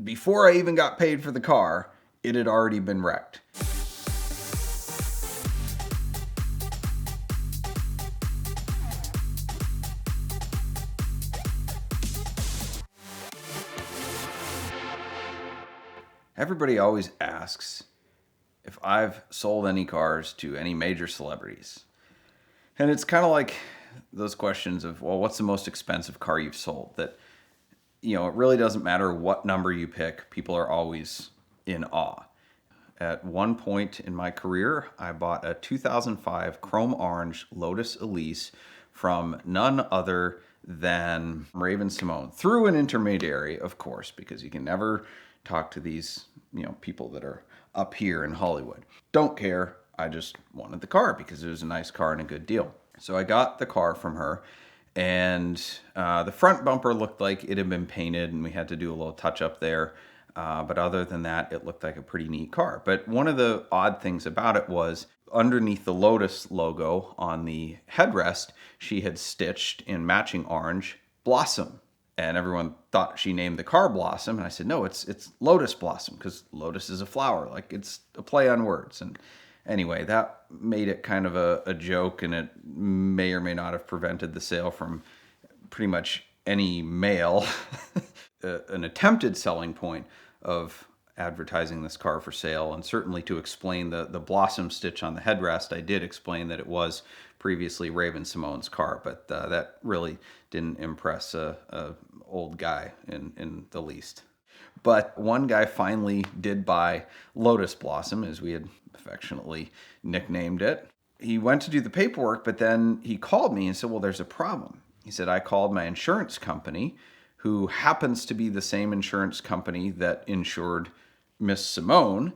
before I even got paid for the car, it had already been wrecked. Everybody always asks if I've sold any cars to any major celebrities. And it's kind of like those questions of, well, what's the most expensive car you've sold? That, it really doesn't matter what number you pick, people are always in awe. At one point in my career, I bought a 2005 chrome orange Lotus Elise from none other than Raven-Symoné, through an intermediary, of course, because you can never talk to these, people that are up here in Hollywood. Don't care. I just wanted the car because it was a nice car and a good deal. So I got the car from her, and the front bumper looked like it had been painted, and we had to do a little touch up there. But other than that, it looked like a pretty neat car. But one of the odd things about it was underneath the Lotus logo on the headrest, she had stitched in matching orange, Blossom. And everyone thought she named the car Blossom. And I said, no, it's Lotus Blossom, because Lotus is a flower. Like, it's a play on words. And anyway, that made it kind of a joke, and it may or may not have prevented the sale from pretty much any male. An attempted selling point of advertising this car for sale, and certainly to explain the blossom stitch on the headrest, I did explain that it was previously Raven-Symoné's car, but that really didn't impress a old guy in the least. But one guy finally did buy Lotus Blossom, as we had affectionately nicknamed it. He went to do the paperwork, but then he called me and said, well, there's a problem. He said, I called my insurance company, who happens to be the same insurance company that insured Miss Simone,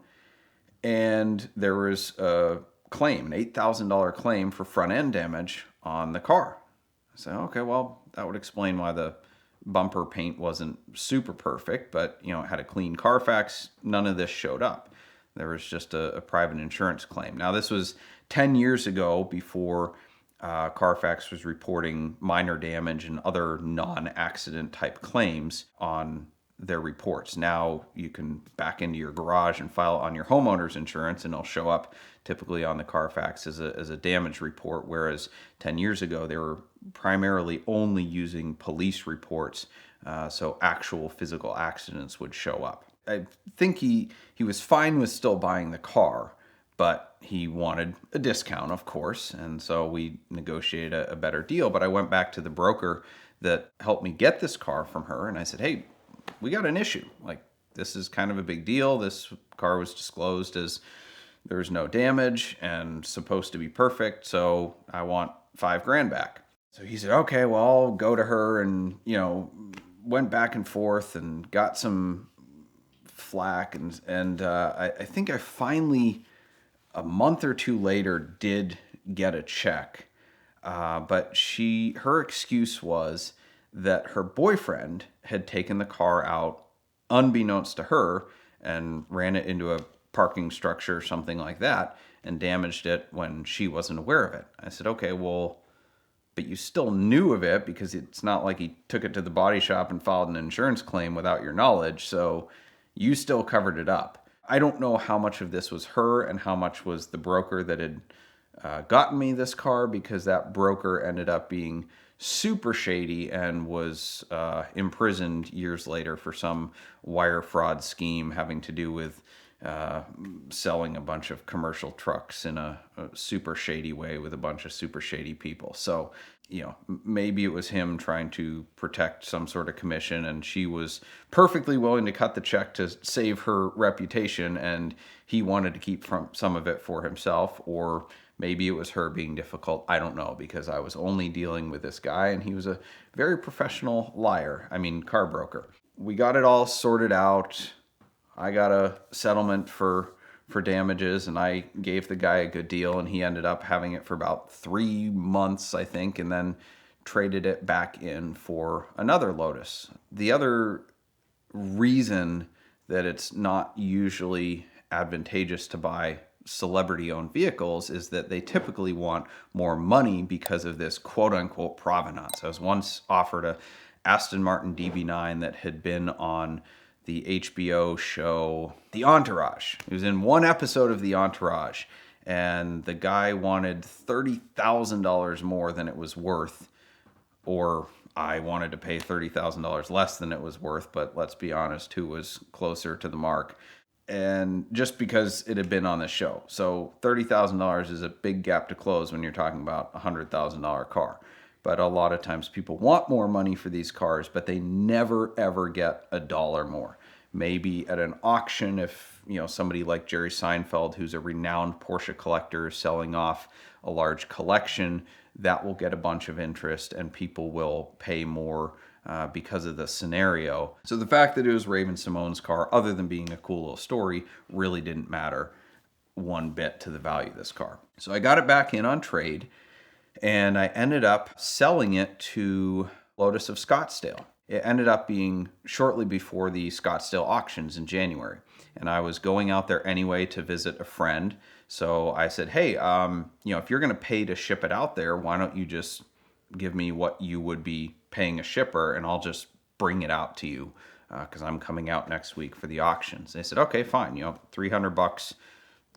and there was a claim, an $8,000 claim for front-end damage on the car. I said, okay, well, that would explain why the bumper paint wasn't super perfect, but, it had a clean Carfax. None of this showed up. There was just a private insurance claim. Now, this was 10 years ago, before Carfax was reporting minor damage and other non-accident type claims on their reports. Now you can back into your garage and file on your homeowner's insurance, and it'll show up typically on the Carfax as a damage report, whereas 10 years ago they were primarily only using police reports, so actual physical accidents would show up. I think he was fine with still buying the car, but he wanted a discount, of course, and so we negotiated a better deal. But I went back to the broker that helped me get this car from her, and I said, hey, we got an issue. Like, this is kind of a big deal. This car was disclosed as there's no damage and supposed to be perfect, so I want $5,000 back. So he said, okay, well, I'll go to her, and, went back and forth and got some flack, and I think I finally, a month or two later, did get a check. But her excuse was that her boyfriend had taken the car out unbeknownst to her and ran it into a parking structure or something like that and damaged it when she wasn't aware of it. I said, okay, well, but you still knew of it, because it's not like he took it to the body shop and filed an insurance claim without your knowledge, so you still covered it up. I don't know how much of this was her and how much was the broker that had gotten me this car, because that broker ended up being super shady and was imprisoned years later for some wire fraud scheme having to do with selling a bunch of commercial trucks in a super shady way with a bunch of super shady people. So, maybe it was him trying to protect some sort of commission, and she was perfectly willing to cut the check to save her reputation, and he wanted to keep some of it for himself. Or maybe it was her being difficult. I don't know, because I was only dealing with this guy, and he was a very professional car broker. We got it all sorted out. I got a settlement for damages, and I gave the guy a good deal, and he ended up having it for about 3 months, I think, and then traded it back in for another Lotus. The other reason that it's not usually advantageous to buy celebrity-owned vehicles is that they typically want more money because of this quote-unquote provenance. I was once offered a Aston Martin DB9 that had been on the HBO show The Entourage. He was in one episode of The Entourage, and the guy wanted $30,000 more than it was worth, or I wanted to pay $30,000 less than it was worth, but let's be honest, who was closer to the mark? And just because it had been on the show. So $30,000 is a big gap to close when you're talking about a $100,000 car. But a lot of times people want more money for these cars, but they never ever get a dollar more. Maybe at an auction, if somebody like Jerry Seinfeld, who's a renowned Porsche collector, is selling off a large collection, that will get a bunch of interest and people will pay more because of the scenario. So the fact that it was Raven-Symoné's car, other than being a cool little story, really didn't matter one bit to the value of this car. So I got it back in on trade, and I ended up selling it to Lotus of Scottsdale. It ended up being shortly before the Scottsdale auctions in January. And I was going out there anyway to visit a friend. So I said, hey, if you're going to pay to ship it out there, why don't you just give me what you would be paying a shipper and I'll just bring it out to you because I'm coming out next week for the auctions. They said, okay, fine, $300,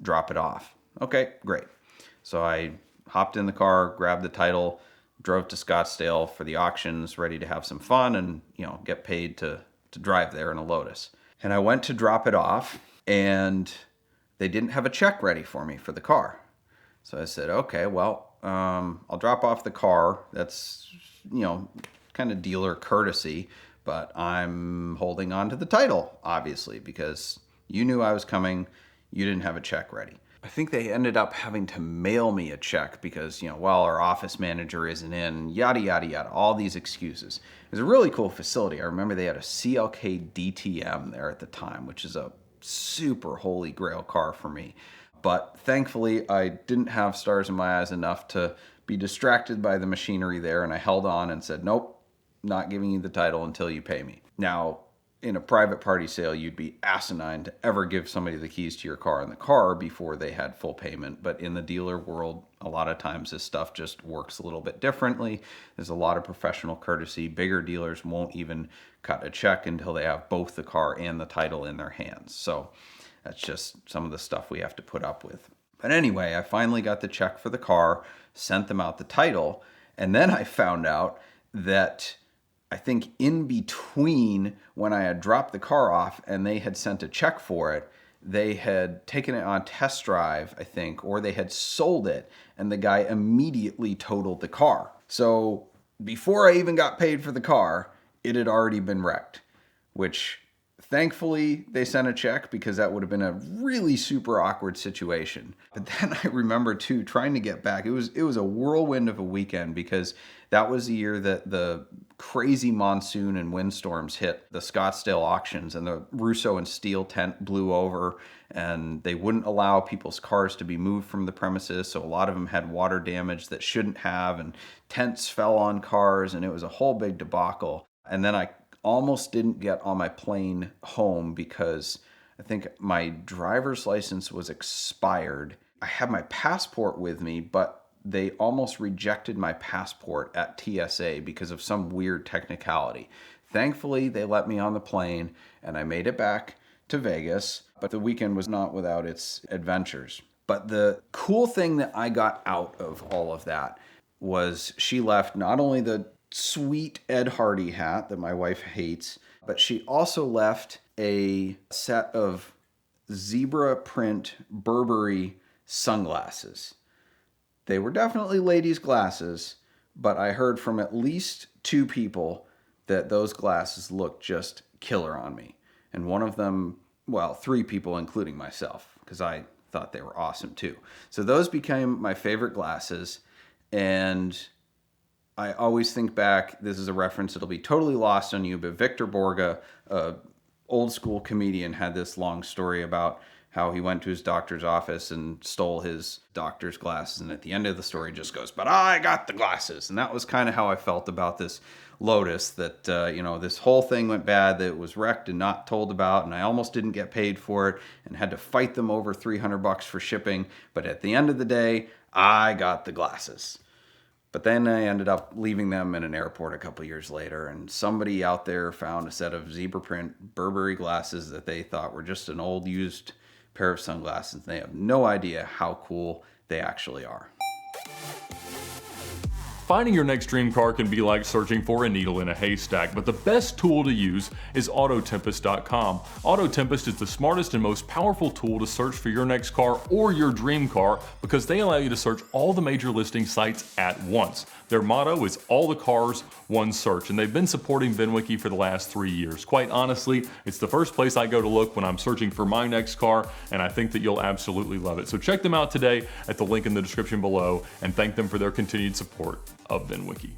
drop it off. Okay, great. So I hopped in the car, grabbed the title, drove to Scottsdale for the auctions, ready to have some fun and, get paid to drive there in a Lotus. And I went to drop it off and they didn't have a check ready for me for the car. So I said, okay, well, I'll drop off the car. That's, kind of dealer courtesy, but I'm holding on to the title, obviously, because you knew I was coming. You didn't have a check ready. I think they ended up having to mail me a check because, our office manager isn't in, yada, yada, yada, all these excuses. It was a really cool facility. I remember they had a CLK DTM there at the time, which is a super holy grail car for me. But thankfully, I didn't have stars in my eyes enough to be distracted by the machinery there, and I held on and said, nope, not giving you the title until you pay me. Now, in a private party sale, you'd be asinine to ever give somebody the keys to your car in the car before they had full payment. But in the dealer world, a lot of times this stuff just works a little bit differently. There's a lot of professional courtesy. Bigger dealers won't even cut a check until they have both the car and the title in their hands. So that's just some of the stuff we have to put up with. But anyway, I finally got the check for the car, sent them out the title, and then I found out that I think in between when I had dropped the car off and they had sent a check for it, they had taken it on test drive, I think, or they had sold it, and the guy immediately totaled the car. So before I even got paid for the car, it had already been wrecked, which thankfully they sent a check because that would have been a really super awkward situation. But then I remember too, trying to get back, it was a whirlwind of a weekend because that was the year that the crazy monsoon and windstorms hit the Scottsdale auctions and the Russo and Steele tent blew over and they wouldn't allow people's cars to be moved from the premises. So a lot of them had water damage that shouldn't have, and tents fell on cars, and it was a whole big debacle. And then I almost didn't get on my plane home because I think my driver's license was expired. I had my passport with me, but they almost rejected my passport at TSA because of some weird technicality. Thankfully, they let me on the plane and I made it back to Vegas, but the weekend was not without its adventures. But the cool thing that I got out of all of that was she left not only the sweet Ed Hardy hat that my wife hates, but she also left a set of zebra print Burberry sunglasses. They were definitely ladies' glasses, but I heard from at least 2 people that those glasses looked just killer on me. And one of them, 3 people, including myself, because I thought they were awesome too. So those became my favorite glasses, and I always think back, this is a reference that'll be totally lost on you, but Victor Borga, a old school comedian, had this long story about how he went to his doctor's office and stole his doctor's glasses. And at the end of the story just goes, but I got the glasses. And that was kind of how I felt about this Lotus, that, this whole thing went bad, that it was wrecked and not told about. And I almost didn't get paid for it and had to fight them over $300 for shipping. But at the end of the day, I got the glasses. But then I ended up leaving them in an airport a couple years later, and somebody out there found a set of zebra print Burberry glasses that they thought were just an old used pair of sunglasses. And they have no idea how cool they actually are. Finding your next dream car can be like searching for a needle in a haystack, but the best tool to use is Autotempest.com. Autotempest is the smartest and most powerful tool to search for your next car or your dream car because they allow you to search all the major listing sites at once. Their motto is all the cars, one search, and they've been supporting VINwiki for the last 3 years. Quite honestly, it's the first place I go to look when I'm searching for my next car, and I think that you'll absolutely love it. So check them out today at the link in the description below, and thank them for their continued support of VINwiki.